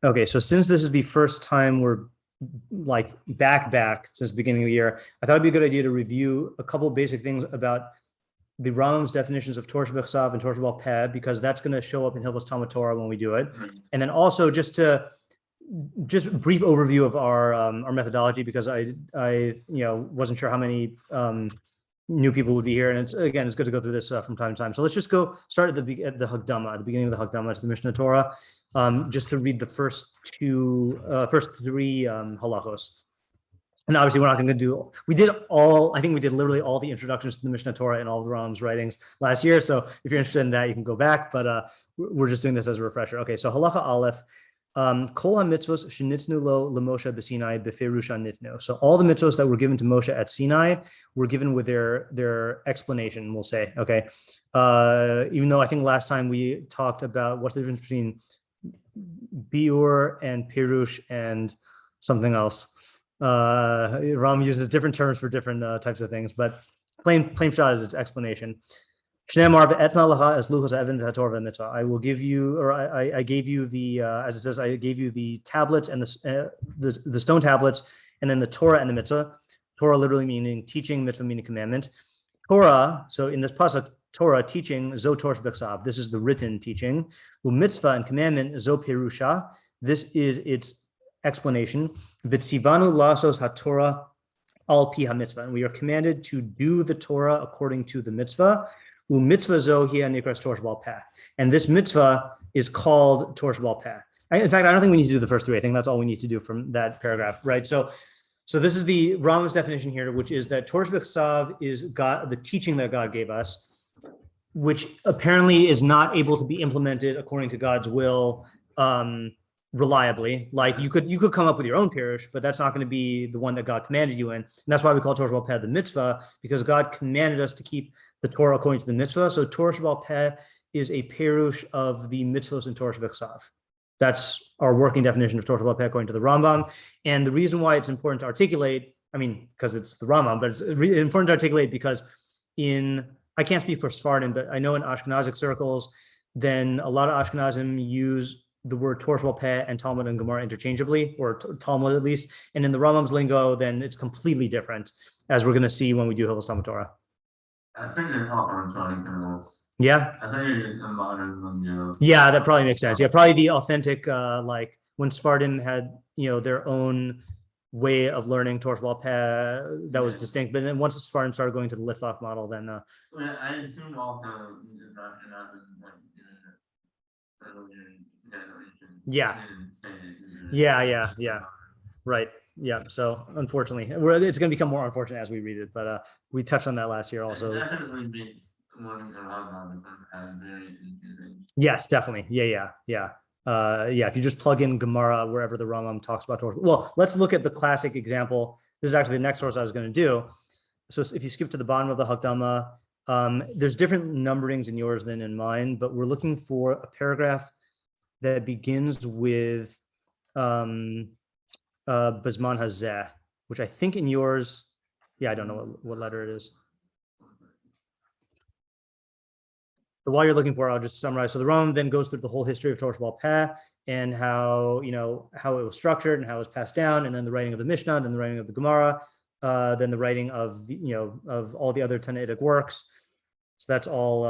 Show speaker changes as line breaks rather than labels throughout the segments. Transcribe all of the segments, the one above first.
Okay, so since this is the first time we're like back since the beginning of the year, I thought it'd be a good idea to review a couple of basic things about the Rambam's definitions of Torah B'chsav and Torah B'al because that's going to show up in Hilchos Talmud Torah when we do it. And then also just brief overview of our methodology, because I wasn't sure how many new people would be here, and it's good to go through this from time to time. So let's just go start at the Hakdama, at the beginning of the Hakdama to the Mishneh Torah, just to read the first three halachos. And obviously, we're not going to do. I think we did literally all the introductions to the Mishneh Torah in all of the Rambam's writings last year. So if you're interested in that, you can go back. But we're just doing this as a refresher. Okay, so halacha aleph. Kol ha-mitzvos shenitnu lo l'Moshe b'Sinai b'ferusha nitnu. So all the mitzvos that were given to Moshe at Sinai were given with their explanation, we'll say. Okay, even though I think last time we talked about what's the difference between biur and pirush and something else. Ram uses different terms for different types of things, but plain shot is its explanation. I will give you, or I gave you the, as it says, I gave you the tablets and the stone tablets, and then the Torah and the mitzvah. Torah literally meaning teaching, mitzvah meaning commandment. Torah, so in this pasuk, Torah teaching, zo Torah b'chsav. This is the written teaching. Mitzvah and commandment, zo perusha. This is its explanation. V'tzivanu lasos haTorah al pi ha-mitzvah. And we are commanded to do the Torah according to the mitzvah. Mitzvah zo hi nikras Torah B'al Peh. And this mitzvah is called Torah B'al Peh. In fact, I don't think we need to do the first three. I think that's all we need to do from that paragraph, right? So this is the Rambam's definition here, which is that Torah B'chsav is God, the teaching that God gave us, which apparently is not able to be implemented according to God's will reliably. Like you could come up with your own pirush, but that's not going to be the one that God commanded you in. And that's why we call Torah B'al Peh the mitzvah, because God commanded us to keep the Torah according to the mitzvah. So Torah B'al Peh is a pirush of the mitzvahs in Torah B'chsav. That's our working definition of Torah B'al Peh according to the Rambam. And the reason why it's important to articulate, because it's the Rambam, but it's important to articulate because I can't speak for Sephardim, but I know in Ashkenazic circles, then a lot of Ashkenazim use the word Torah B'al Peh and Talmud and Gemara interchangeably, or Talmud at least. And in the Rambam's lingo, then it's completely different, as we're going to see when we do Hilchos Talmud Torah.
I think they're talking.
Yeah.
I think it's a modern.
Yeah, that probably makes sense. Yeah, probably the authentic, like when Sephardim had, their own way of learning Torah B'al Peh that was distinct. But then once the Sephardim started going to the Litvak model, then.
I assume also.
Yeah. Right. Yeah. So unfortunately, it's going to become more unfortunate as we read it. But we touched on that last year also. Yes, definitely. Yeah. If you just plug in Gemara wherever the Rambam talks about Torah. Well, let's look at the classic example. This is actually the next source I was going to do. So if you skip to the bottom of the Hakdama, there's different numberings in yours than in mine, but we're looking for a paragraph that begins with Bazman Hazeh, which I think in yours, I don't know what letter it is. So while you're looking for it, I'll just summarize. So the Rambam then goes through the whole history of Torah B'al Peh and how it was structured and how it was passed down, and then the writing of the Mishnah, then the writing of the Gemara, then the writing of of all the other Tanaitic works. So that's all.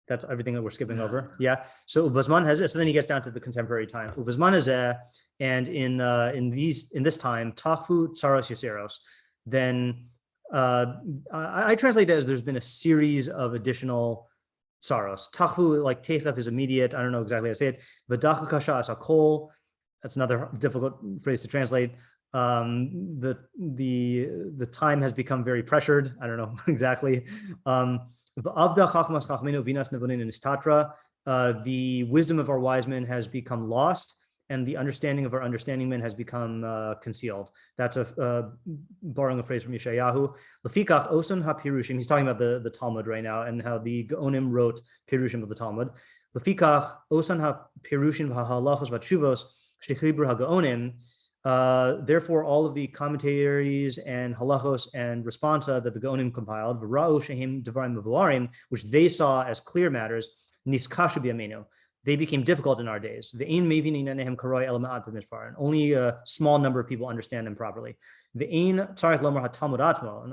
That's everything that we're skipping over. Yeah. So Uvazman has it. So then he gets down to the contemporary time. Uvazman is and in this time, Tachu Tsaros Yaseros. Then I translate that as there's been a series of additional sorrows. Tachu, like Techef, is immediate. I don't know exactly how to say it. V'dachu kasha asakol. That's another difficult phrase to translate. The time has become very pressured. I don't know exactly. The wisdom of our wise men has become lost, and the understanding of our understanding men has become concealed. That's borrowing a phrase from Yeshayahu. Lefikach osan ha-pirushim. He's talking about the Talmud right now and how the Gaonim wrote pirushim of the Talmud. Lefikach osan ha-pirushim v'halachos v'tshuvos shechibru ha-Gaonim. Therefore, all of the commentaries and halachos and responsa that the Gaonim compiled, v'ra'u shehim devarim mevuarim, which they saw as clear matters, niskashu b'yameinu. they became difficult in our days. And only a small number of people understand them properly. And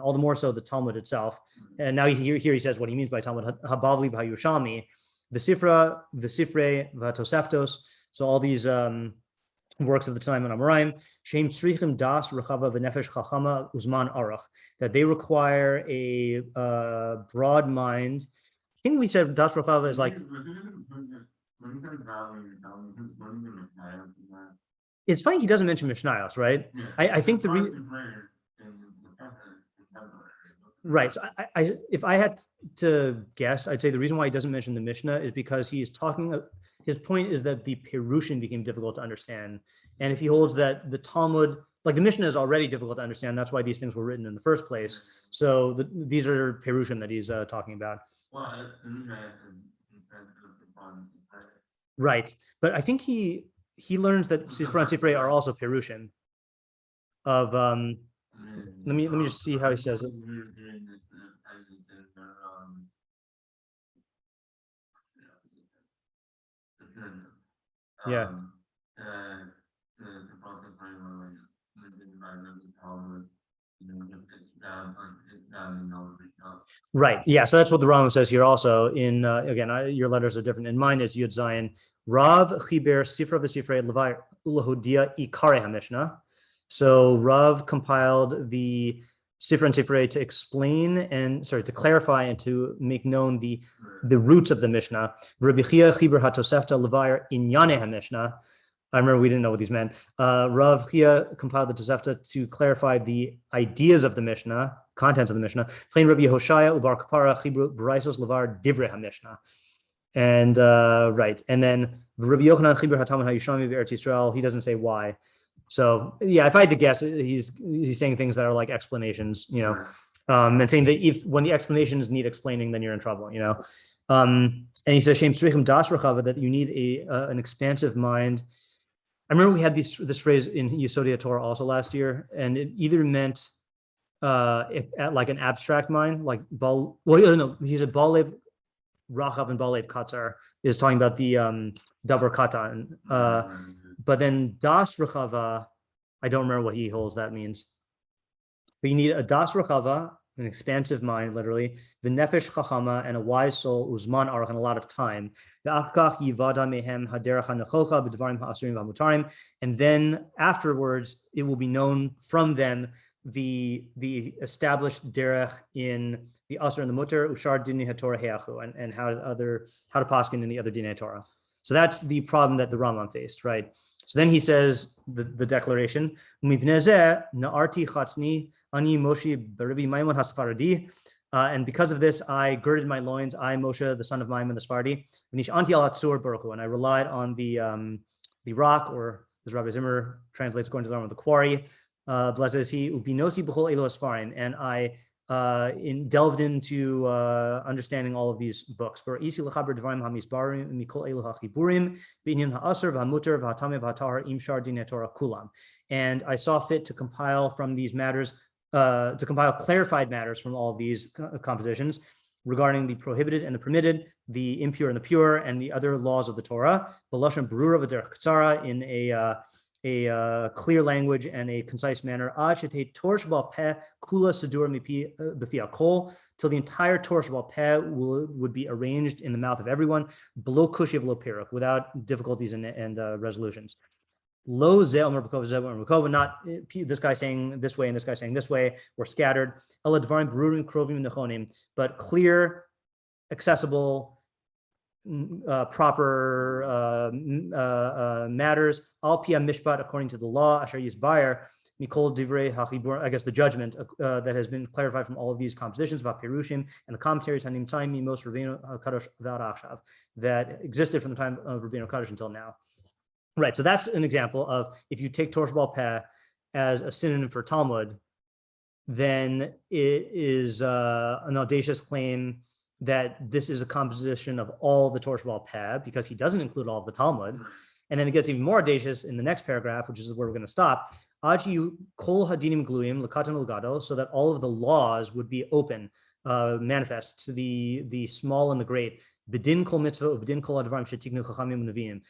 all the more so the Talmud itself. And now here he says what he means by Talmud. Habavli v'hayushalmi, v'sifra, v'sifrei, v'toseftos. So all these works of the time on Amoraim, Shem Tzrichim Das Rechava V'Nefesh Chachama Uzman Arach, that they require a broad mind. I think we said Das Rechava is like. It's funny he doesn't mention Mishnayos, right?
Yeah.
I think the right. So if I had to guess, I'd say the reason why he doesn't mention the Mishnah is because he's talking. His point is that the Perushin became difficult to understand, and if he holds that the Talmud, like the Mishnah, is already difficult to understand, that's why these things were written in the first place. So these are Perushin that he's talking about. Right, but I think he learns that Sifra and Sifrei are also Perushin. Of let me just see how he says it. Yeah. Right. Yeah. So that's what the Rambam says here also. In again, your letters are different. In mine, it's Yud Zayin. Rav Chiber Sifra v'Sifrei Levai Lahodia Ikare HaMishnah. So Rav compiled the Sifra and Sifrei to explain to clarify and to make known the roots of the Mishnah. Rabbi Chia Chiber HaTosefta Levai Inyane HaMishnah. I remember we didn't know what these meant. Rav Chia compiled the Tosefta to clarify the ideas of the Mishnah, contents of the Mishnah. Plain Rabbi Yehoshaya Ubar Kapara Chibru Braisos Levar Divrei HaMishnah. And right, and then Rabbi Yochanan Chibur HaTalmud HaYushalmi B'Eretz Yisrael. He doesn't say why. So yeah, if I had to guess, he's saying things that are like explanations, and saying that when the explanations need explaining, then you're in trouble, And he says Shem Tzrichim Das Rechava, that you need an expansive mind. I remember we had this phrase in Yesodei Torah also last year, and it either meant like an abstract mind, like he said Balev Rachav and Balev Katzar is talking about the Davar Katan, but then Das Rechava, I don't remember what he holds that means. But you need a Das Rechava, an expansive mind, literally, the Nefesh Chachama, and a wise soul, Uzman Arach, and a lot of time. And then afterwards, it will be known from them the established derech in the Asr and the Mutter, Ushar Dini HaTorah Heachu, and how to paskin in the other Dinei Torah. So that's the problem that the Rambam faced, right? So then he says the declaration, Na'arti Chatzni Ani Moshe Barabi Maimon HaSafaradi. And because of this, I girded my loins, I, Moshe, the son of Maimon the Sephardi, and I relied on the rock, or as Rabbi Zimmer translates, going to the the quarry. Blessed is he, Ubinosi B'chol Elo Asfarim, and I delved into understanding all of these books. For Isi L'chaber Devarim HaMisbarim Mikol Elo HaChiburim B'inyan HaAsr V'Hamuter V'Hatame V'Hatahar Im Shar Dinei Torah Kulam. And I saw fit to compile from these matters, clarified matters from all of these compositions regarding the prohibited and the permitted, the impure and the pure, and the other laws of the Torah. B'lashon Berura V'derech Katzara, in a clear language and a concise manner, till the entire Torah Shebal Peh would be arranged in the mouth of everyone, below kushiv lo piruk, without difficulties and resolutions. Lo ze omer b'kova ze omer b'kova, not this guy saying this way and this guy saying this way, or scattered. Ela dvarim berurim krovim nechonim, but clear, accessible, proper matters, al pia mishpat, according to the law, asher yisbayer mikol divrei hachibur, I guess the judgment that has been clarified from all of these compositions about Perushim and the commentaries hanimtzayim mimos Rabbeinu Kadosh v'ad achshav, that existed from the time of Rabbeinu Kadosh until now. Right, so that's an example of, if you take Torah Shebal Peh as a synonym for Talmud, then it is an audacious claim that this is a composition of all the Torah Shebal Peh, because he doesn't include all of the Talmud. And then it gets even more audacious in the next paragraph, which is where we're going to stop. Aji kol hadinim gluim l'katan l'gado, so that all of the laws would be open, manifest to the small and the great. B'din kol mitzvah u'b'din kol advarim shetiknu chachamim u'neviim.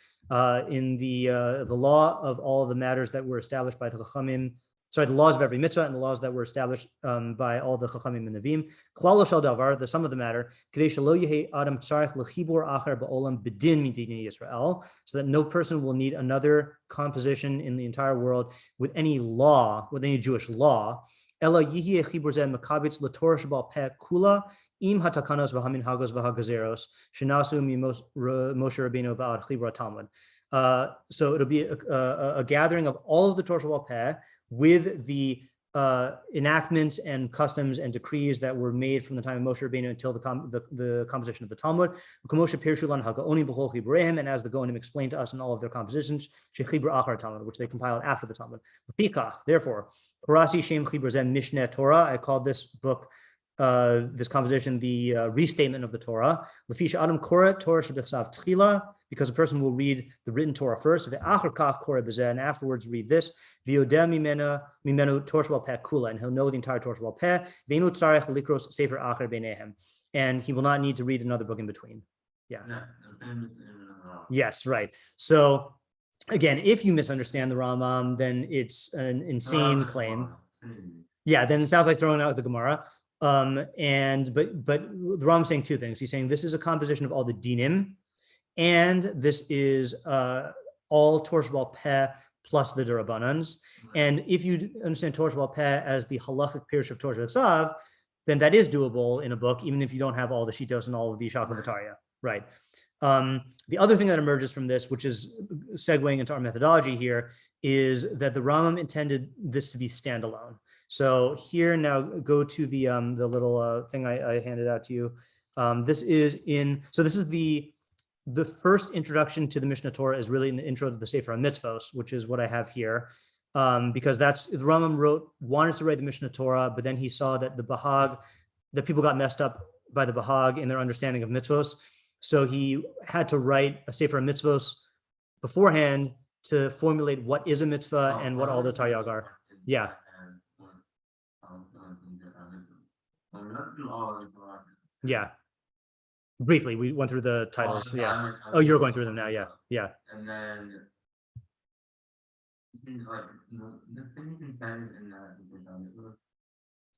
In the law of all the matters that were established by the chachamim, the laws of every mitzvah and the laws that were established by all the chachamim and neviim. Klal shel davar, the sum of the matter, kadei shelo yehei adam tzarich lechibur acher ba'olam b'din midinei Yisrael, so that no person will need another composition in the entire world with any law, with any Jewish law. Ela yihye chibur zeh makabitz l'torah shebal peh kula im hatakanos v'haminhagos v'hagazeros shenasu Moshe Rabbeinu v'ad chibur Talmud. So it'll be a gathering of all of the Torah shebal peh with the enactments and customs and decrees that were made from the time of Moshe Rabbeinu until the composition of the Talmud. And as the Gaonim explained to us in all of their compositions, which they compiled after the Talmud. Therefore, Mishneh Torah, I called this book, this composition, the restatement of the Torah. Because a person will read the written Torah first, and afterwards read this, and he'll know the entire Torah shebal peh, and he will not need to read another book in between. Yeah. Yes, right. So again, if you misunderstand the Rambam, then it's an insane claim. Yeah, then it sounds like throwing out the Gemara. But the Rambam's saying two things. He's saying this is a composition of all the dinim, and this is all Torah shebal peh plus the Durabanans. And if you understand Torah shebal peh as the halachic pirush of Torah Tzav, then that is doable in a book, even if you don't have all the shitos and all of the shakavataria, right? The other thing that emerges from this, which is segueing into our methodology here, is that the Rambam intended this to be standalone. So here now go to the little thing I handed out to you. This is the first introduction to the Mishneh Torah is really in the intro to the Sefer HaMitzvos, which is what I have here, because that's the Rambam wanted to write the Mishneh Torah, but then he saw that that people got messed up by the Bahag in their understanding of mitzvos, so he had to write a Sefer HaMitzvos beforehand to formulate what is a mitzvah and what all the taryag are. Yeah. Yeah. Briefly, we went through the titles. Yeah. Oh, you're going through them now. Yeah. Yeah.
And then, like, the thing you can find in that,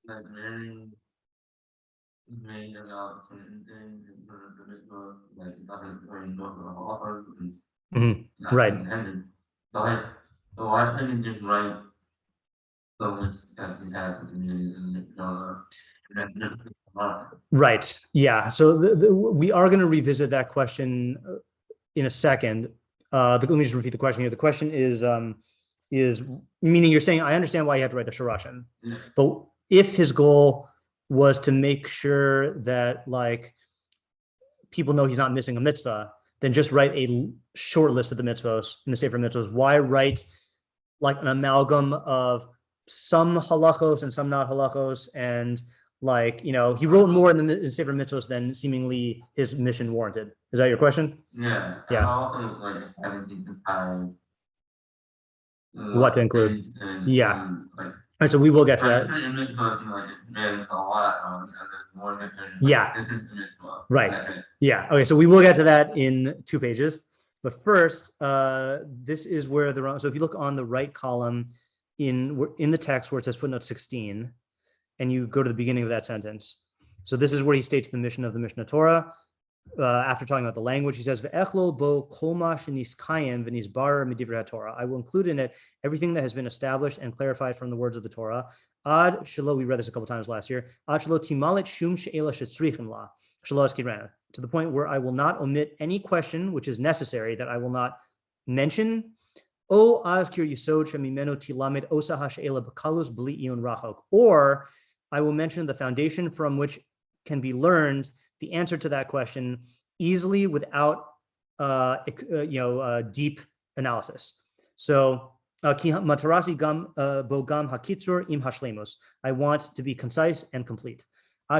like, made about certain things in the mitzvah, like, it doesn't really know the author.
Right.
So, like, so why couldn't you just write those that we have in the
Right. Yeah. So we are going to revisit that question in a second. Let me just repeat the question here. The question is meaning you're saying, I understand why you have to write the Shorashim, but if his goal was to make sure that like people know he's not missing a mitzvah, then just write a short list of the mitzvahs in the Sefer Mitzvahs. Why write like an amalgam of some halachos and some not halachos, and like, you know, he wrote more in the Sefer Mitzvahs than seemingly his mission warranted. Is that your question?
Yeah.
Yeah.
And also, like, having to decide
what to include. Yeah.
Like,
all right, so we will get to that. Yeah. Right. Yeah. Okay, so we will get to that in 2 pages. But first, this is where so if you look on the right column in the text where it says footnote 16, and you go to the beginning of that sentence. So this is where he states the mission of the Mishneh Torah. After talking about the language, he says, I will include in it everything that has been established and clarified from the words of the Torah. We read this a couple times last year. To the point where I will not omit any question which is necessary that I will not mention. Or I will mention the foundation from which can be learned the answer to that question easily without deep analysis. So I want to be concise and complete.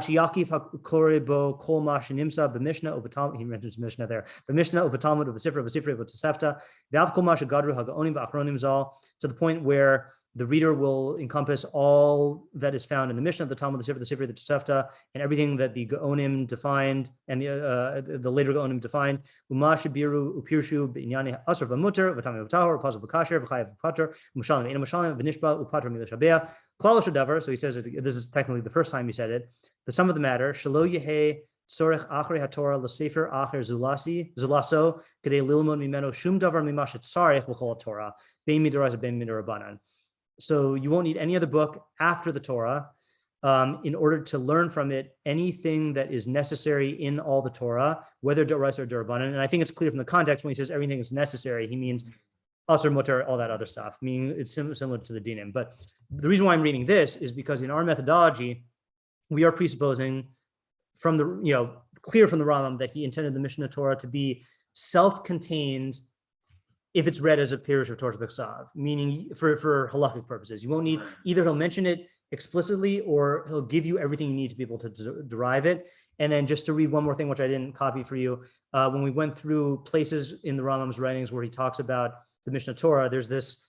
He mentions Mishnah there. The Mishnah of Talmud of Sifra of Tosefta, to the point where the reader will encompass all that is found in the Mishnah, the Talmud, the Sefer, the Tosefta, and everything that the Gaonim defined and the later Gaonim defined. Uma shabiru upirshu b'inyani asr v'muter v'tamim v'tahor v'pasul v'kasher v'chayav v'pater v'mushalim v'ina mushalim v'nishba upater milashabea klal shadavar. So he says this is technically the first time he said it. The sum of the matter, shelo yehe tzorech achrei haTorah l'sefer acher zulaso kedei lilmod mimeno shum davar mimashet tzarech v'chol Torah bein midoraisa bein midorabanan. So you won't need any other book after the Torah in order to learn from it anything that is necessary in all the Torah, whether d'oraisa or d'rabanan. And I think it's clear from the context when he says everything is necessary, he means asr, mutar, all that other stuff. Meaning it's similar to the dinim. But the reason why I'm reading this is because in our methodology, we are presupposing from the clear from the Rambam that he intended the Mishneh Torah to be self-contained if it's read as a pirush of Torah b'ksav, meaning for halakhic purposes. You won't need, either he'll mention it explicitly or he'll give you everything you need to be able to derive it. And then just to read one more thing, which I didn't copy for you, when we went through places in the Rambam's writings where he talks about the Mishneh Torah, there's this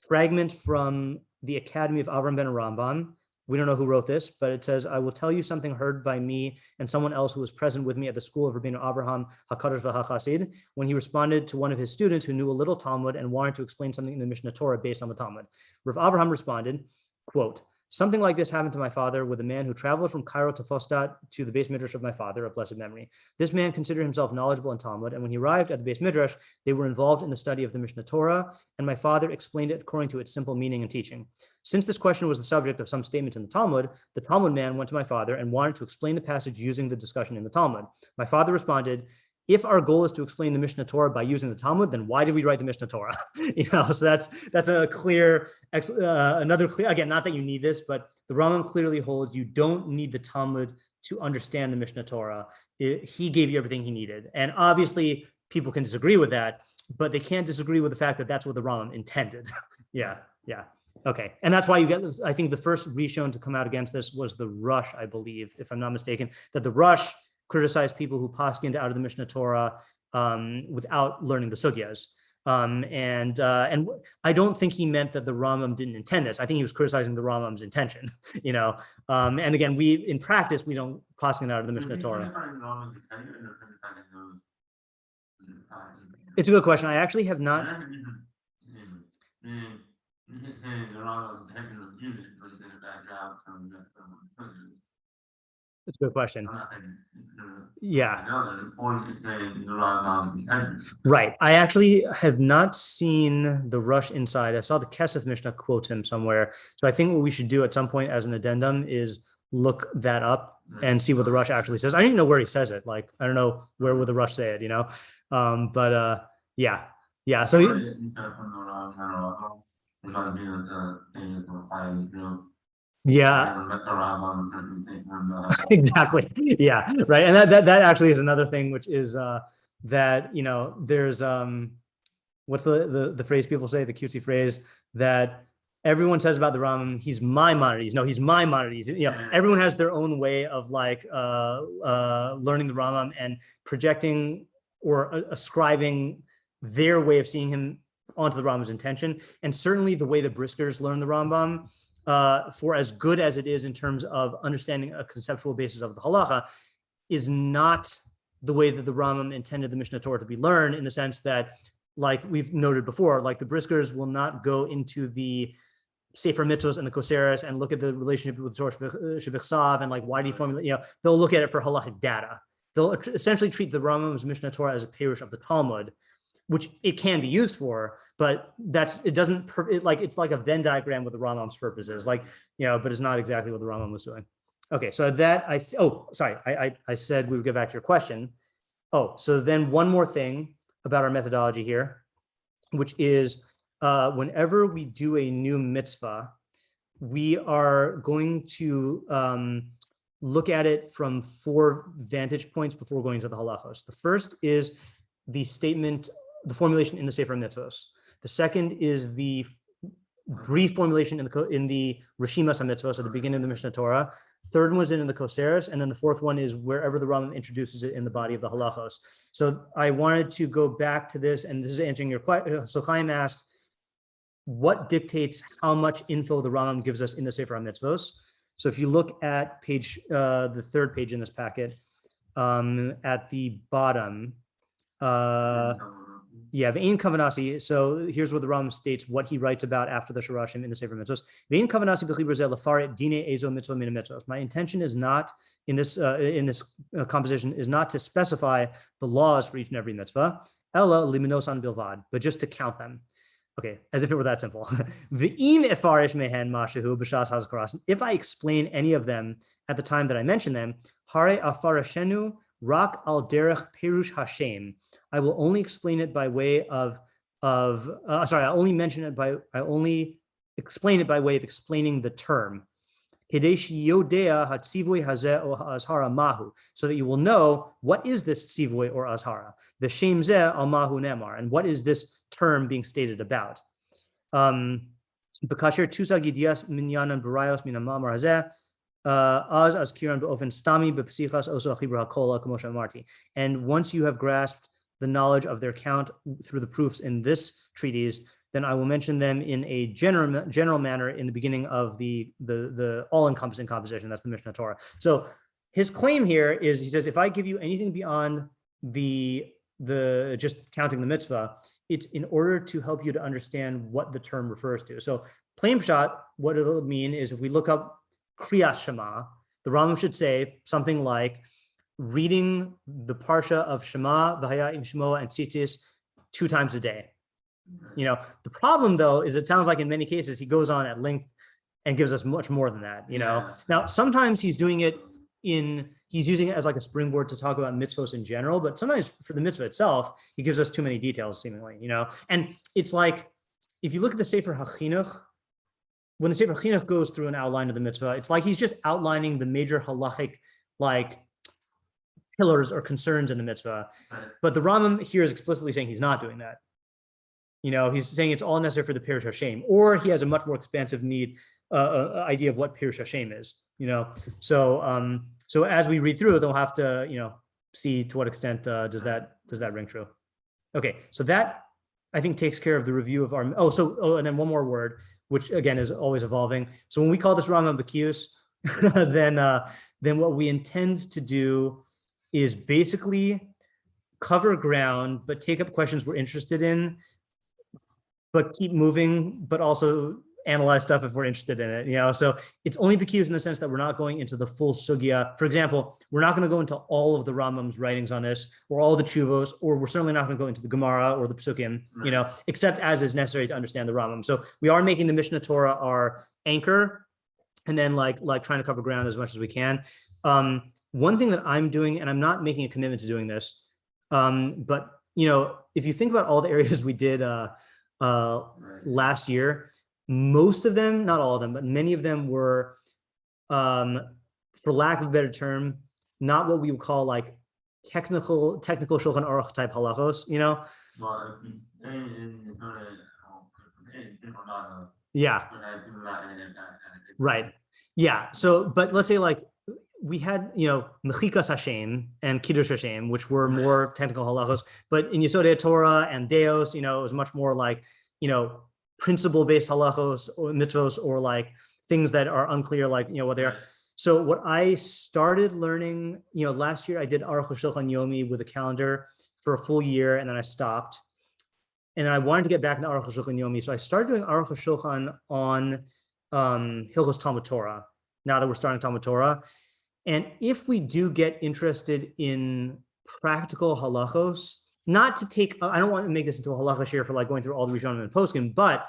fragment from the Academy of Avraham ben Rambam. We don't know who wrote this, but it says, I will tell you something heard by me and someone else who was present with me at the school of Rabbeinu Abraham HaKadosh v'HaChasid, when he responded to one of his students who knew a little Talmud and wanted to explain something in the Mishneh Torah based on the Talmud. Rav Abraham responded, quote, something like this happened to my father with a man who traveled from Cairo to Fostat to the base midrash of my father of blessed memory. This man considered himself knowledgeable in Talmud, and when he arrived at the base midrash, they were involved in the study of the Mishneh Torah, and my father explained it according to its simple meaning and teaching. Since this question was the subject of some statements in the Talmud man went to my father and wanted to explain the passage using the discussion in the Talmud. My father responded, if our goal is to explain the Mishneh Torah by using the Talmud, then why did we write the Mishneh Torah? So that's a clear, another clear, again, not that you need this, but the Rambam clearly holds you don't need the Talmud to understand the Mishneh Torah. He gave you everything he needed. And obviously people can disagree with that, but they can't disagree with the fact that that's what the Rambam intended. Yeah. Okay, and that's why you get, I think the first Rishon to come out against this was the Rush, I believe, if I'm not mistaken, that the Rush criticized people who paskined out of the Mishneh Torah without learning the sugyas. And I don't think he meant that the Rambam didn't intend this. I think he was criticizing the Rambam's intention, And again, in practice, we don't paskin out of the Mishneh Torah. It's a good question. I actually have not. It's a good question. Yeah. Right. I actually have not seen the Rush inside. I saw the Kesef Mishnah quotes him somewhere. So I think what we should do at some point as an addendum is look that up and see what the Rush actually says. I don't even know where he says it. Like, I don't know where would the Rush say it, But yeah. So yeah, exactly. Yeah, right. And that actually is another thing, which is that there's what's the phrase people say, the cutesy phrase that everyone says about the Rambam, he's Maimonides. No, he's Maimonides. Everyone has their own way of learning the Rambam and projecting or ascribing their way of seeing him onto the Rambam's intention. And certainly the way the Briskers learn the Rambam, for as good as it is in terms of understanding a conceptual basis of the halacha, is not the way that the Rambam intended the Mishneh Torah to be learned, in the sense that, like we've noted before, like the Briskers will not go into the Sefer Mitzvos and the Koseres and look at the relationship with Torah Shebechsav and like why do you formulate, they'll look at it for halachic data. They'll essentially treat the Rambam's Mishneh Torah as a perush of the Talmud, which it can be used for, but it's like a Venn diagram with the Rambam's purposes, but it's not exactly what the Rambam was doing. Okay, so that I said we would get back to your question. So then one more thing about our methodology here, which is whenever we do a new mitzvah, we are going to look at it from 4 vantage points before going to the halachos. The first is the statement, the formulation in the Sefer Mitzvos. The second is the brief formulation in the Rishimas HaMitzvos at the beginning of the Mishneh Torah. Third one was in the Koseres, and then the fourth one is wherever the Rambam introduces it in the body of the halachos. So I wanted to go back to this, and this is answering your question. So Chaim asked, what dictates how much info the Rambam gives us in the Sefer HaMitzvos. So if you look at page, the third page in this packet, at the bottom, Ve'in kavanasi. So here's what the Rambam states what he writes about after the Shorashim in the Sefer Mitzvos. Ve'in kavanasi b'chibur zeh lefaret dine ezo mitzvah min mitzvos. My intention is not in this composition is not to specify the laws for each and every mitzvah, ella liminosan bilvad, but just to count them. Okay, as if it were that simple. Ve'im efarish mehen mashahu b'shas hazakaras. If I explain any of them at the time that I mention them, hare afarashenu rak al derech perush hashem. I will only explain it by way I only explain it by way of explaining the term. So that you will know what is this tzivui or azhara. The shem zeh al mahu nemar, and what is this term being stated about. B'kasher tusag yidias minyanan barayos min hamamar hazeh. And once you have grasped the knowledge of their count through the proofs in this treatise, then I will mention them in a general manner in the beginning of the all-encompassing composition. That's the Mishneh Torah. So his claim here is, he says, if I give you anything beyond the just counting the mitzvah, it's in order to help you to understand what the term refers to. So plain pshat, what it'll mean is if we look up Kriyas Shema, the Rambam should say something like reading the parsha of Shema, V'haya im Shmo, and Tzitzis 2 times a day. You know, the problem though is it sounds like in many cases he goes on at length and gives us much more than that. You know, now sometimes he's doing it he's using it as like a springboard to talk about mitzvos in general, but sometimes for the mitzvah itself, he gives us too many details seemingly. You know, and it's like if you look at the Sefer HaChinuch. When the Sefer Chinuch goes through an outline of the mitzvah, it's like he's just outlining the major halachic like pillars or concerns in the mitzvah. But the Rambam here is explicitly saying he's not doing that. You know, he's saying it's all necessary for the Pirush Hashem, or he has a much more expansive idea of what Pirush Hashem is. You know, so as we read through, they'll have to see to what extent does that ring true. Okay, so that I think takes care of the review of our. And then one more word, which again is always evolving. So when we call this Rambam Bekius, then what we intend to do is basically cover ground, but take up questions we're interested in, but keep moving, but also analyze stuff if we're interested in it. You know, so it's only Bekius in the sense that we're not going into the full sugya. For example, we're not going to go into all of the Rambam's writings on this, or all the chuvos, or we're certainly not going to go into the Gemara or the Psukim, you know, except as is necessary to understand the Rambam. So we are making the Mishneh Torah our anchor, and then like trying to cover ground as much as we can. One thing that I'm doing, and I'm not making a commitment to doing this, but you know, if you think about all the areas we did last year, most of them, not all of them, but many of them were, for lack of a better term, not what we would call like technical Shulchan Aruch type halachos, you know? Yeah. Right. Yeah. So, but let's say like we had, you know, Mechikas Hashem and Kiddush Hashem, which were more technical halachos, but in Yesodei Torah and Deos, you know, it was much more like, you know, principle-based halachos or mitzvos, or like things that are unclear, like, you know, what they are. So what I started learning, you know, last year I did Aruch Shulchan Yomi with a calendar for a full year, and then I stopped. And I wanted to get back into Aruch Shulchan Yomi, so I started doing Aruch Shulchan on Hilchos Talmud Torah. Now that we're starting Talmud Torah, and if we do get interested in practical halachos, not to take, I don't want to make this into a halacha share for like going through all the Rishonim and Poskim, but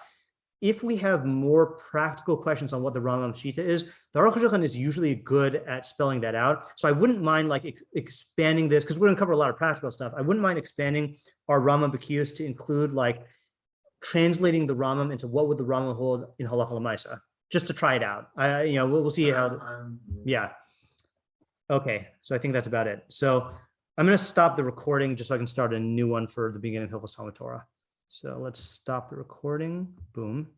if we have more practical questions on what the Rambam Shita is, the Aruch Shulchan is usually good at spelling that out. So I wouldn't mind like expanding this, because we're going to cover a lot of practical stuff. I wouldn't mind expanding our Rambam Bekius to include like translating the Rambam into what would the Rambam hold in halacha l'maisa, just to try it out. You know, we'll see how. Yeah. Okay, so I think that's about it. So I'm going to stop the recording just so I can start a new one for the beginning of Hilchos Talmud Torah. So let's stop the recording. Boom.